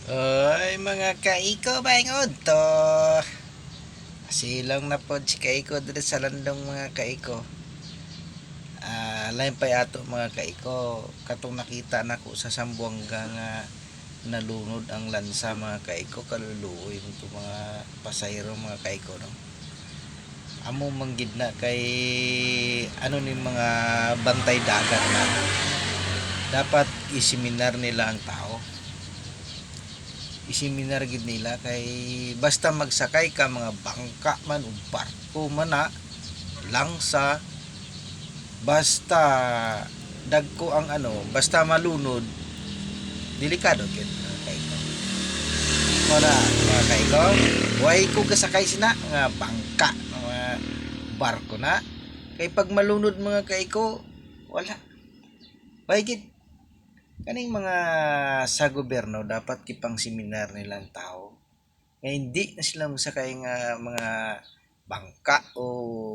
Oy, mga kaiko bangod to. Silong na pod si kaiko dito sa landong mga kaiko. Lain pa ato mga kaiko. Katong nakita nako sa Sambuanga nga nalunod ang lansa mga kaiko kaluluoy mo mga pasayro mga kaiko no. Amo manggid na kay ano ni mga bantay dagat na dapat iseminar nila ang tao, isiminar gid nila kay basta magsakay ka mga bangka man o barko man na langsa basta dagko ang ano basta malunod delikado gid mga kaiko mo na mga kaiko way ko kasakay sina nga bangka mga barko na kay pag malunod mga kaiko wala way gid kaning mga sa gobyerno dapat kipang seminar nilang tao nga hindi na sila magsakay nga mga bangka o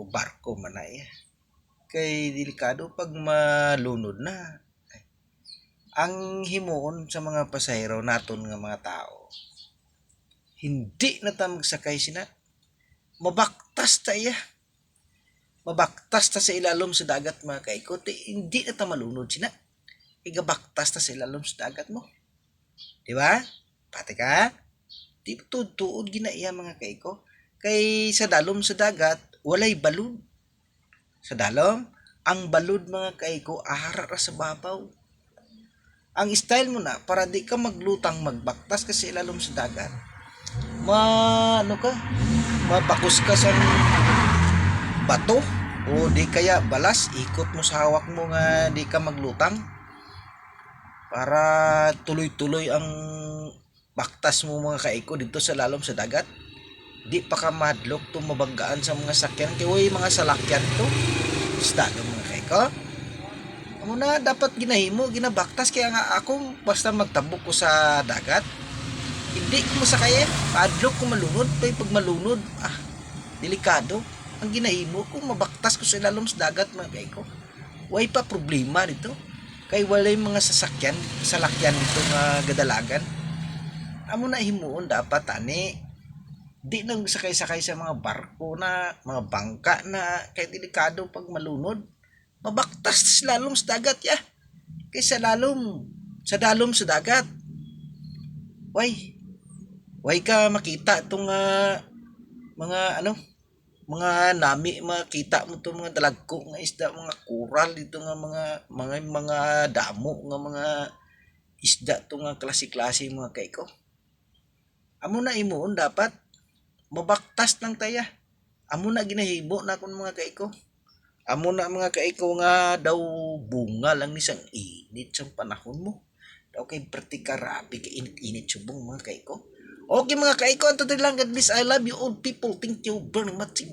barko man na kay delikado pag malunod na ang himuon sa mga pasahero naton nga mga tao hindi na ta magsakay sina mabaktas ta mabaktas ta sa ilalom sa dagat mga kaikot hindi na ta malunod sina igabaktas ta sa ilalom sa dagat mo di ba pati ka di tuod ginaiya mga kaiko kay sa dalom sa dagat walay balod sa dalom ang balod mga kaiko ahara ra sa babaw ang style mo na para di ka maglutang magbaktas kasi ilalom sa dagat ano ka mapakos ka sa bato o di kaya balas ikot mo sa hawak mo nga di ka maglutang para tuloy-tuloy ang baktas mo mga kaiko dito sa lalom sa dagat di pa ka madlok to mabanggaan sa mga sakyan kay way mga salakyan to estado mga kaiko amo na dapat ginahimo ginabaktas kaya nga ako basta magtabok ko sa dagat hindi ko masakayan padlok ko malunod pag malunod delikado ang ginahimo kung mabaktas ko sa ilalom sa dagat mga kaiko way pa problema dito kay walay mga salakyan dito nga gadalagan amo na himuon dapat ani di nang sakay-sakay sa mga barko na mga bangka na kay delikado pag malunod mabaktas lalom sa dagat kay sa dalom sa dagat way ka makita itong mga mga nami makita mo to mga dalagko nga isda mga coral dito nga mga damo nga mga isda to nga klase-klase mga kaiko amo na imuon dapat mabaktas lang taya amo na ginahimo na kun mga kaiko amo na mga kaiko nga daw bunga lang ni sang init sa panahon mo daw kay pratikarabi kay init-init subong mga kaiko okay mga kaiko anto lang God bless I love you old people thank you very much